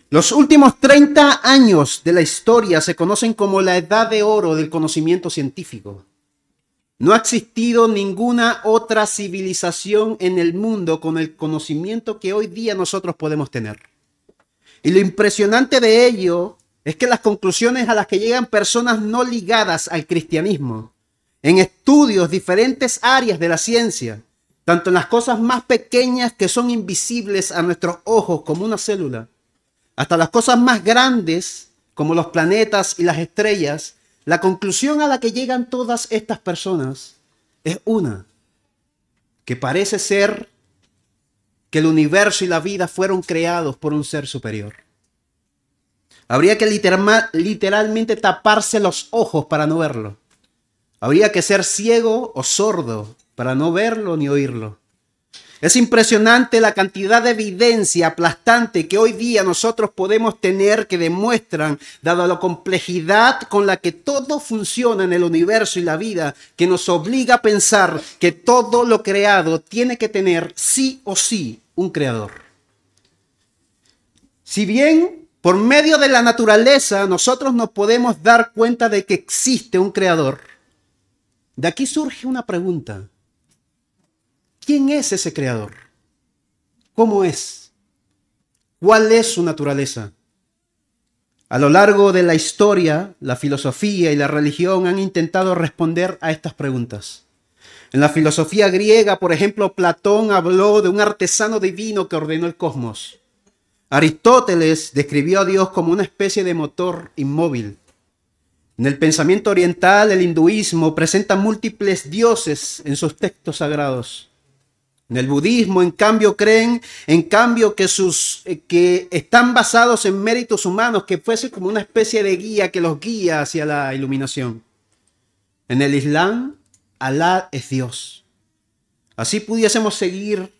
Los últimos 30 años de la historia se conocen como la edad de oro del conocimiento científico. No ha existido ninguna otra civilización en el mundo con el conocimiento que hoy día nosotros podemos tener. Y lo impresionante de ello es que las conclusiones a las que llegan personas no ligadas al cristianismo, en estudios diferentes áreas de la ciencia, tanto en las cosas más pequeñas que son invisibles a nuestros ojos como una célula, hasta las cosas más grandes como los planetas y las estrellas, la conclusión a la que llegan todas estas personas es una, que parece ser que el universo y la vida fueron creados por un ser superior. Habría que literalmente taparse los ojos para no verlo. Habría que ser ciego o sordo para no verlo ni oírlo. Es impresionante la cantidad de evidencia aplastante que hoy día nosotros podemos tener que demuestran, dada la complejidad con la que todo funciona en el universo y la vida, que nos obliga a pensar que todo lo creado tiene que tener sí o sí un creador. Si bien por medio de la naturaleza nosotros nos podemos dar cuenta de que existe un creador, de aquí surge una pregunta. ¿Quién es ese creador? ¿Cómo es? ¿Cuál es su naturaleza? A lo largo de la historia, la filosofía y la religión han intentado responder a estas preguntas. En la filosofía griega, por ejemplo, Platón habló de un artesano divino que ordenó el cosmos. Aristóteles describió a Dios como una especie de motor inmóvil. En el pensamiento oriental, el hinduismo presenta múltiples dioses en sus textos sagrados. En el budismo, en cambio, creen que están basados en méritos humanos, que fuese como una especie de guía que los guía hacia la iluminación. En el Islam, Alá es Dios. Así pudiésemos seguir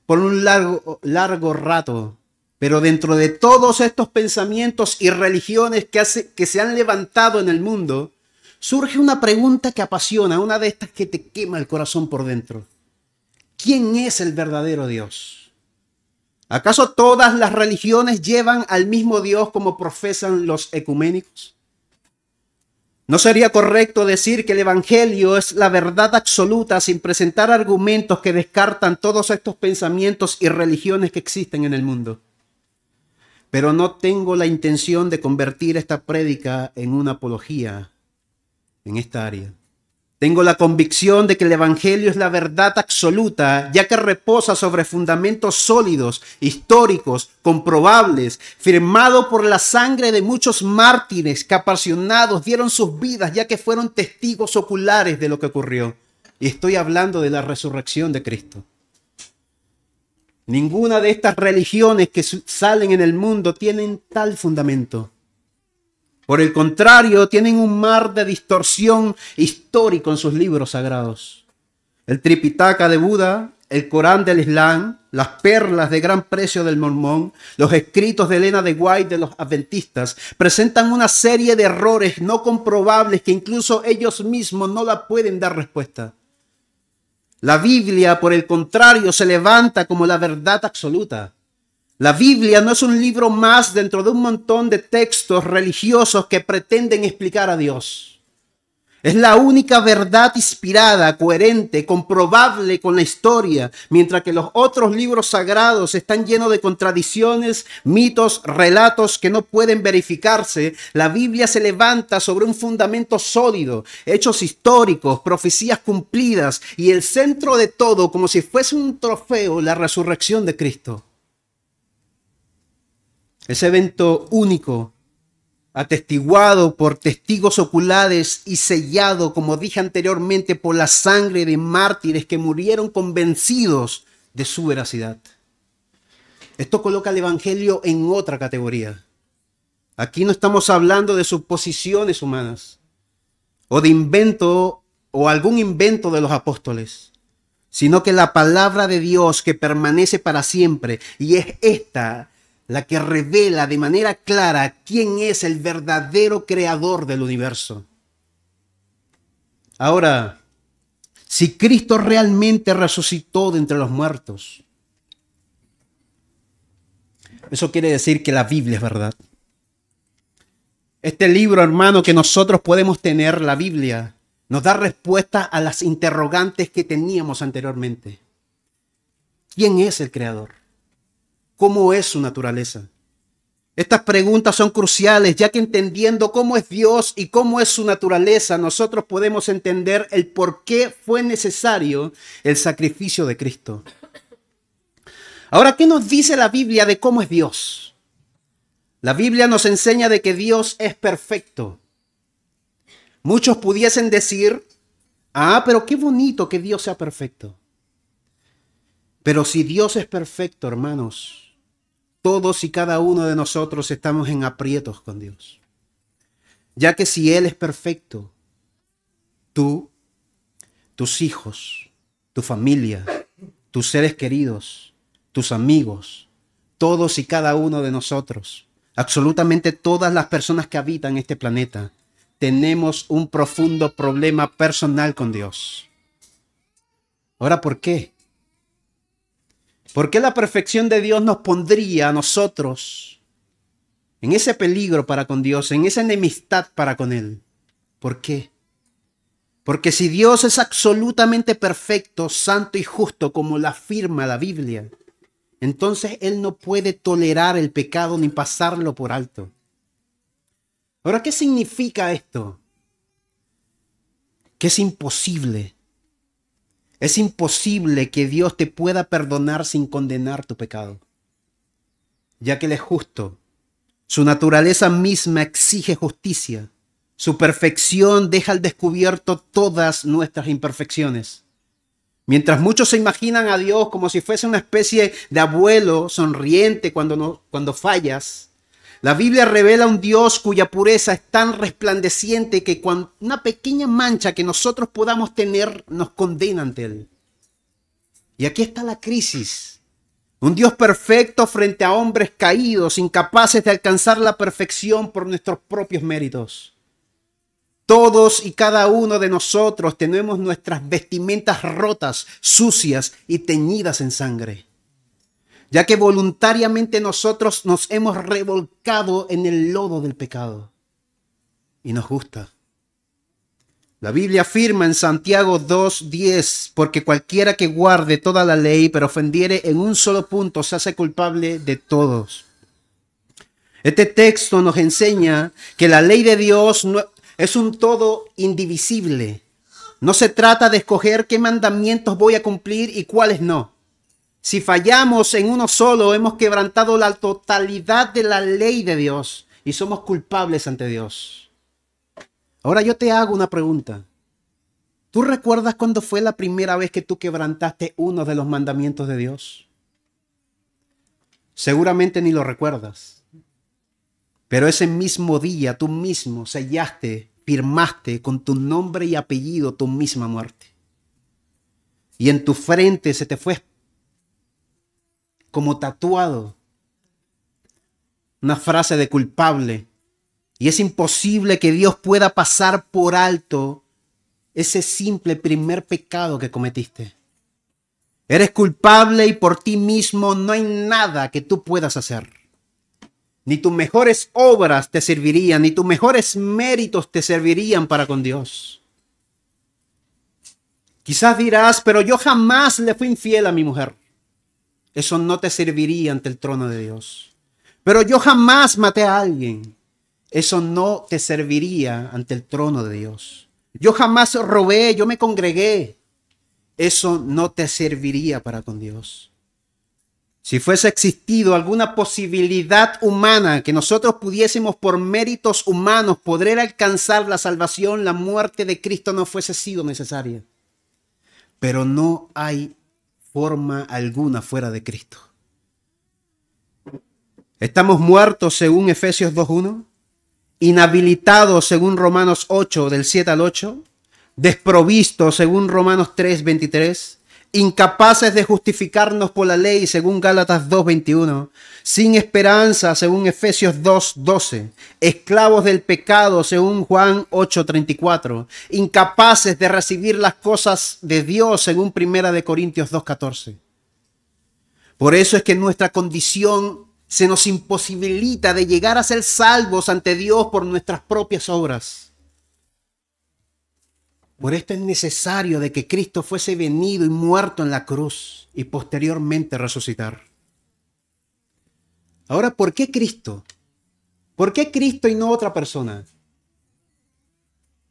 por un largo rato, pero dentro de todos estos pensamientos y religiones que se han levantado en el mundo, surge una pregunta que apasiona, una de estas que te quema el corazón por dentro. ¿Quién es el verdadero Dios? ¿Acaso todas las religiones llevan al mismo Dios como profesan los ecuménicos? ¿No sería correcto decir que el Evangelio es la verdad absoluta sin presentar argumentos que descartan todos estos pensamientos y religiones que existen en el mundo? Pero no tengo la intención de convertir esta prédica en una apología en esta área. Tengo la convicción de que el Evangelio es la verdad absoluta, ya que reposa sobre fundamentos sólidos, históricos, comprobables, firmado por la sangre de muchos mártires que apasionados dieron sus vidas, ya que fueron testigos oculares de lo que ocurrió. Y estoy hablando de la resurrección de Cristo. Ninguna de estas religiones que salen en el mundo tienen tal fundamento. Por el contrario, tienen un mar de distorsión histórico en sus libros sagrados. El Tripitaka de Buda, el Corán del Islam, las perlas de gran precio del Mormón, los escritos de Elena de White de los adventistas, presentan una serie de errores no comprobables que incluso ellos mismos no la pueden dar respuesta. La Biblia, por el contrario, se levanta como la verdad absoluta. La Biblia no es un libro más dentro de un montón de textos religiosos que pretenden explicar a Dios. Es la única verdad inspirada, coherente, comprobable con la historia, mientras que los otros libros sagrados están llenos de contradicciones, mitos, relatos que no pueden verificarse. La Biblia se levanta sobre un fundamento sólido, hechos históricos, profecías cumplidas y el centro de todo, como si fuese un trofeo, la resurrección de Cristo. Ese evento único, atestiguado por testigos oculares y sellado, como dije anteriormente, por la sangre de mártires que murieron convencidos de su veracidad. Esto coloca al Evangelio en otra categoría. Aquí no estamos hablando de suposiciones humanas o de invento o algún invento de los apóstoles, sino que la palabra de Dios que permanece para siempre, y es esta la que revela de manera clara quién es el verdadero creador del universo. Ahora, si Cristo realmente resucitó de entre los muertos, Eso quiere decir que la Biblia es verdad. Este libro, hermano, que nosotros podemos tener, la Biblia, nos da respuesta a las interrogantes que teníamos anteriormente. ¿Quién es el Creador? ¿Cómo es su naturaleza? Estas preguntas son cruciales, ya que entendiendo cómo es Dios y cómo es su naturaleza, nosotros podemos entender el por qué fue necesario el sacrificio de Cristo. Ahora, ¿qué nos dice la Biblia de cómo es Dios? La Biblia nos enseña de que Dios es perfecto. Muchos pudiesen decir, pero qué bonito que Dios sea perfecto. Pero si Dios es perfecto, hermanos, todos y cada uno de nosotros estamos en aprietos con Dios. Ya que si Él es perfecto, tú, tus hijos, tu familia, tus seres queridos, tus amigos, todos y cada uno de nosotros, absolutamente todas las personas que habitan este planeta, tenemos un profundo problema personal con Dios. Ahora, ¿por qué? ¿Por qué la perfección de Dios nos pondría a nosotros en ese peligro para con Dios, en esa enemistad para con Él? ¿Por qué? Porque si Dios es absolutamente perfecto, santo y justo, como lo afirma la Biblia, entonces Él no puede tolerar el pecado ni pasarlo por alto. Ahora, ¿qué significa esto? Que es imposible. Es imposible que Dios te pueda perdonar sin condenar tu pecado, ya que Él es justo. Su naturaleza misma exige justicia. Su perfección deja al descubierto todas nuestras imperfecciones. Mientras muchos se imaginan a Dios como si fuese una especie de abuelo sonriente cuando fallas, la Biblia revela un Dios cuya pureza es tan resplandeciente que cuando una pequeña mancha que nosotros podamos tener nos condena ante Él. Y aquí está la crisis. Un Dios perfecto frente a hombres caídos, incapaces de alcanzar la perfección por nuestros propios méritos. Todos y cada uno de nosotros tenemos nuestras vestimentas rotas, sucias y teñidas en sangre, ya que voluntariamente nosotros nos hemos revolcado en el lodo del pecado. Y nos gusta. La Biblia afirma en Santiago 2:10, porque cualquiera que guarde toda la ley, pero ofendiere en un solo punto, se hace culpable de todos. Este texto nos enseña que la ley de Dios es un todo indivisible. No se trata de escoger qué mandamientos voy a cumplir y cuáles no. Si fallamos en uno solo, hemos quebrantado la totalidad de la ley de Dios y somos culpables ante Dios. Ahora yo te hago una pregunta. ¿Tú recuerdas cuándo fue la primera vez que tú quebrantaste uno de los mandamientos de Dios? Seguramente ni lo recuerdas. Pero ese mismo día tú mismo sellaste, firmaste con tu nombre y apellido tu misma muerte. Y en tu frente se te fue como tatuado una frase de culpable. Y es imposible que Dios pueda pasar por alto ese simple primer pecado que cometiste. Eres culpable y por ti mismo no hay nada que tú puedas hacer. Ni tus mejores obras te servirían, ni tus mejores méritos te servirían para con Dios. Quizás dirás, pero yo jamás le fui infiel a mi mujer. Eso no te serviría ante el trono de Dios. Pero yo jamás maté a alguien. Eso no te serviría ante el trono de Dios. Yo jamás robé, yo me congregué. Eso no te serviría para con Dios. Si fuese existido alguna posibilidad humana que nosotros pudiésemos por méritos humanos poder alcanzar la salvación, la muerte de Cristo no fuese sido necesaria. Pero no hay forma alguna fuera de Cristo. Estamos muertos según Efesios 2:1, inhabilitados según Romanos 8 del 7 al 8, desprovistos según Romanos 3:23, incapaces de justificarnos por la ley según Gálatas 2:21, sin esperanza según Efesios 2:12, esclavos del pecado según Juan 8:34, incapaces de recibir las cosas de Dios según Primera de Corintios 2:14. Por eso es que nuestra condición se nos imposibilita de llegar a ser salvos ante Dios por nuestras propias obras. Por esto es necesario de que Cristo fuese venido y muerto en la cruz y posteriormente resucitar. Ahora, ¿por qué Cristo? ¿Por qué Cristo y no otra persona?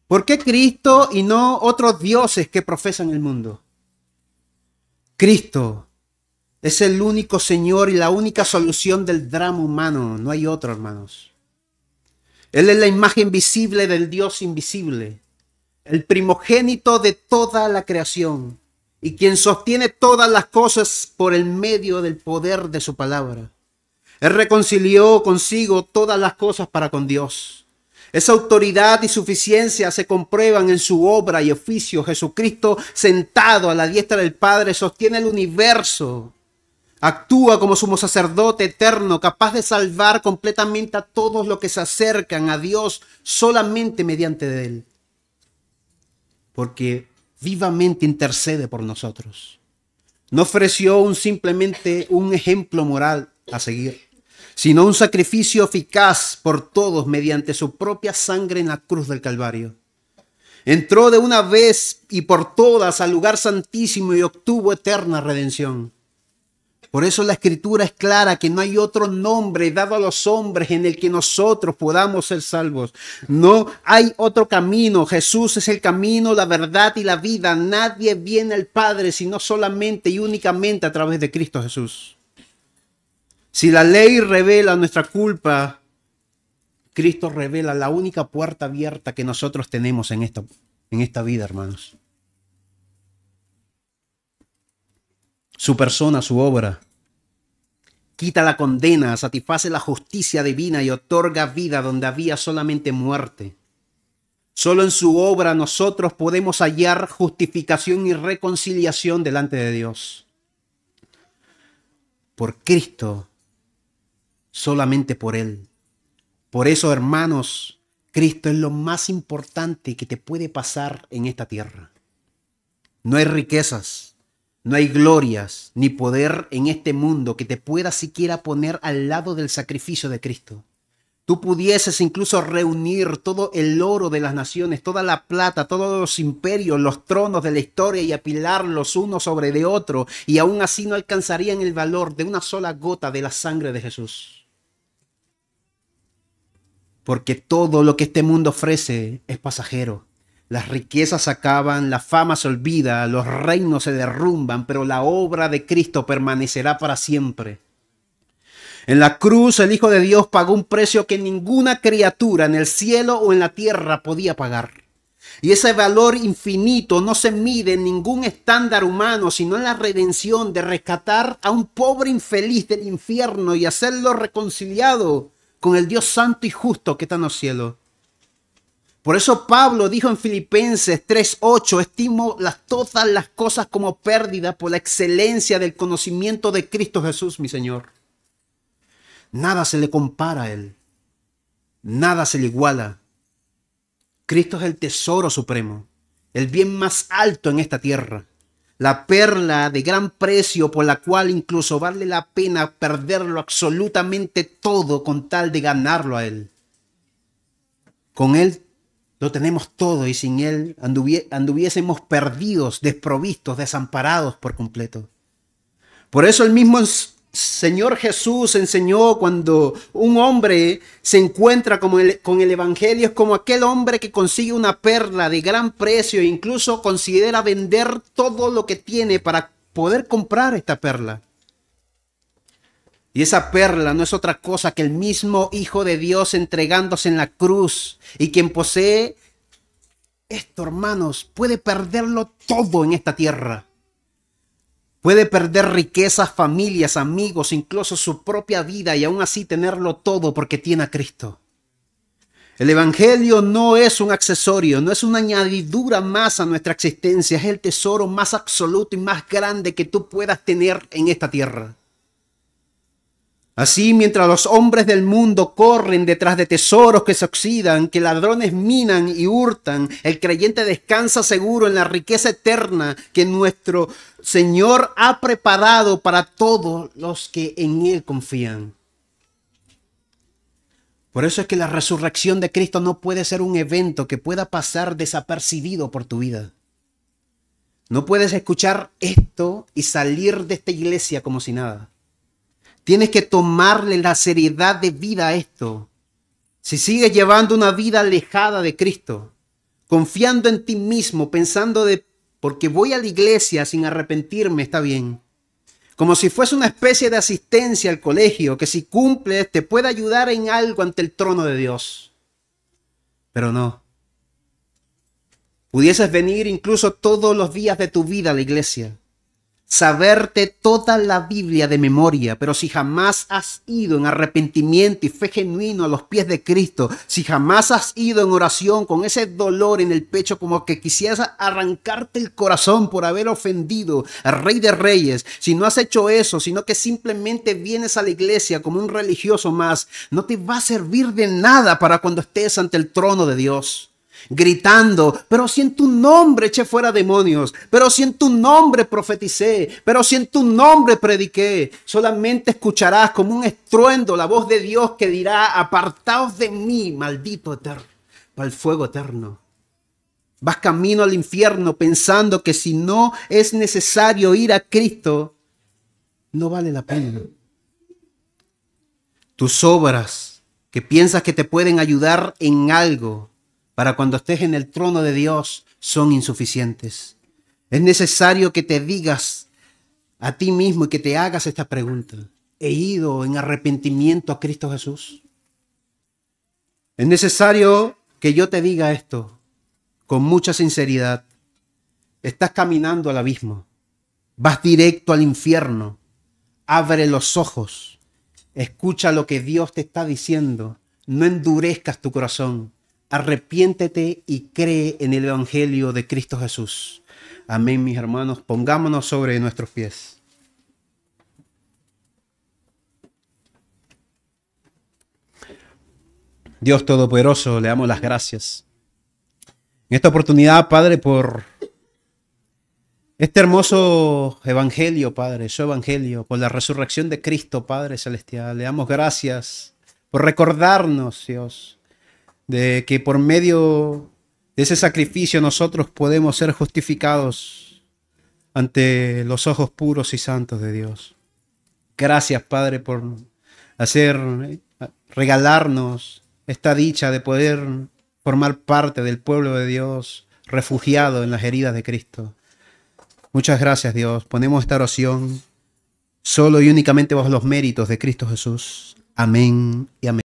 ¿Por qué Cristo y no otros dioses que profesan el mundo? Cristo es el único Señor y la única solución del drama humano. No hay otro, hermanos. Él es la imagen visible del Dios invisible, el primogénito de toda la creación y quien sostiene todas las cosas por el medio del poder de su palabra. Él reconcilió consigo todas las cosas para con Dios. Esa autoridad y suficiencia se comprueban en su obra y oficio. Jesucristo, sentado a la diestra del Padre, sostiene el universo. Actúa como sumo sacerdote eterno, capaz de salvar completamente a todos los que se acercan a Dios solamente mediante él. Porque vivamente intercede por nosotros. No ofreció simplemente un ejemplo moral a seguir, sino un sacrificio eficaz por todos mediante su propia sangre en la cruz del Calvario. Entró de una vez y por todas al lugar santísimo y obtuvo eterna redención. Por eso la Escritura es clara que no hay otro nombre dado a los hombres en el que nosotros podamos ser salvos. No hay otro camino. Jesús es el camino, la verdad y la vida. Nadie viene al Padre sino solamente y únicamente a través de Cristo Jesús. Si la ley revela nuestra culpa, Cristo revela la única puerta abierta que nosotros tenemos en esta vida, hermanos. Su persona, su obra, quita la condena, satisface la justicia divina y otorga vida donde había solamente muerte. Solo en su obra nosotros podemos hallar justificación y reconciliación delante de Dios. Por Cristo, solamente por Él. Por eso, hermanos, Cristo es lo más importante que te puede pasar en esta tierra. No hay riquezas, no hay glorias ni poder en este mundo que te pueda siquiera poner al lado del sacrificio de Cristo. Tú pudieses incluso reunir todo el oro de las naciones, toda la plata, todos los imperios, los tronos de la historia y apilarlos uno sobre de otro, y aún así no alcanzarían el valor de una sola gota de la sangre de Jesús. Porque todo lo que este mundo ofrece es pasajero. Las riquezas acaban, la fama se olvida, los reinos se derrumban, pero la obra de Cristo permanecerá para siempre. En la cruz el Hijo de Dios pagó un precio que ninguna criatura en el cielo o en la tierra podía pagar. Y ese valor infinito no se mide en ningún estándar humano, sino en la redención de rescatar a un pobre infeliz del infierno y hacerlo reconciliado con el Dios santo y justo que está en los cielos. Por eso Pablo dijo en Filipenses 3:8, estimo todas las cosas como pérdida por la excelencia del conocimiento de Cristo Jesús, mi Señor. Nada se le compara a Él. Nada se le iguala. Cristo es el tesoro supremo, el bien más alto en esta tierra, la perla de gran precio por la cual incluso vale la pena perderlo absolutamente todo con tal de ganarlo a Él. Con Él lo tenemos todo y sin Él anduviésemos perdidos, desprovistos, desamparados por completo. Por eso el mismo Señor Jesús enseñó cuando un hombre se encuentra con el Evangelio, es como aquel hombre que consigue una perla de gran precio e incluso considera vender todo lo que tiene para poder comprar esta perla. Y esa perla no es otra cosa que el mismo Hijo de Dios entregándose en la cruz. Y quien posee esto, hermanos, puede perderlo todo en esta tierra. Puede perder riquezas, familias, amigos, incluso su propia vida y aún así tenerlo todo porque tiene a Cristo. El Evangelio no es un accesorio, no es una añadidura más a nuestra existencia. Es el tesoro más absoluto y más grande que tú puedas tener en esta tierra. Así, mientras los hombres del mundo corren detrás de tesoros que se oxidan, que ladrones minan y hurtan, el creyente descansa seguro en la riqueza eterna que nuestro Señor ha preparado para todos los que en Él confían. Por eso es que la resurrección de Cristo no puede ser un evento que pueda pasar desapercibido por tu vida. No puedes escuchar esto y salir de esta iglesia como si nada. Tienes que tomarle la seriedad de vida a esto. Si sigues llevando una vida alejada de Cristo, confiando en ti mismo, pensando porque voy a la iglesia sin arrepentirme, está bien. Como si fuese una especie de asistencia al colegio, que si cumples te puede ayudar en algo ante el trono de Dios. Pero no. Pudieses venir incluso todos los días de tu vida a la iglesia, saberte toda la Biblia de memoria, pero si jamás has ido en arrepentimiento y fe genuino a los pies de Cristo, si jamás has ido en oración con ese dolor en el pecho como que quisieras arrancarte el corazón por haber ofendido al Rey de Reyes, si no has hecho eso, sino que simplemente vienes a la iglesia como un religioso más, no te va a servir de nada para cuando estés ante el trono de Dios. Gritando, pero si en tu nombre eché fuera demonios, pero si en tu nombre profeticé, pero si en tu nombre prediqué, solamente escucharás como un estruendo la voz de Dios que dirá: apartaos de mí, maldito eterno, para el fuego eterno. Vas camino al infierno pensando que si no es necesario ir a Cristo, no vale la pena. Tus obras que piensas que te pueden ayudar en algo, para cuando estés en el trono de Dios, son insuficientes. Es necesario que te digas a ti mismo y que te hagas esta pregunta: ¿he ido en arrepentimiento a Cristo Jesús? Es necesario que yo te diga esto con mucha sinceridad. Estás caminando al abismo. Vas directo al infierno. Abre los ojos. Escucha lo que Dios te está diciendo. No endurezcas tu corazón. Arrepiéntete y cree en el Evangelio de Cristo Jesús. Amén, mis hermanos. Pongámonos sobre nuestros pies. Dios Todopoderoso, le damos las gracias en esta oportunidad, Padre, por este hermoso Evangelio, Padre, su Evangelio, por la resurrección de Cristo, Padre Celestial. Le damos gracias por recordarnos, Dios, de que por medio de ese sacrificio nosotros podemos ser justificados ante los ojos puros y santos de Dios. Gracias, Padre, por regalarnos esta dicha de poder formar parte del pueblo de Dios, refugiado en las heridas de Cristo. Muchas gracias, Dios. Ponemos esta oración solo y únicamente bajo los méritos de Cristo Jesús. Amén y amén.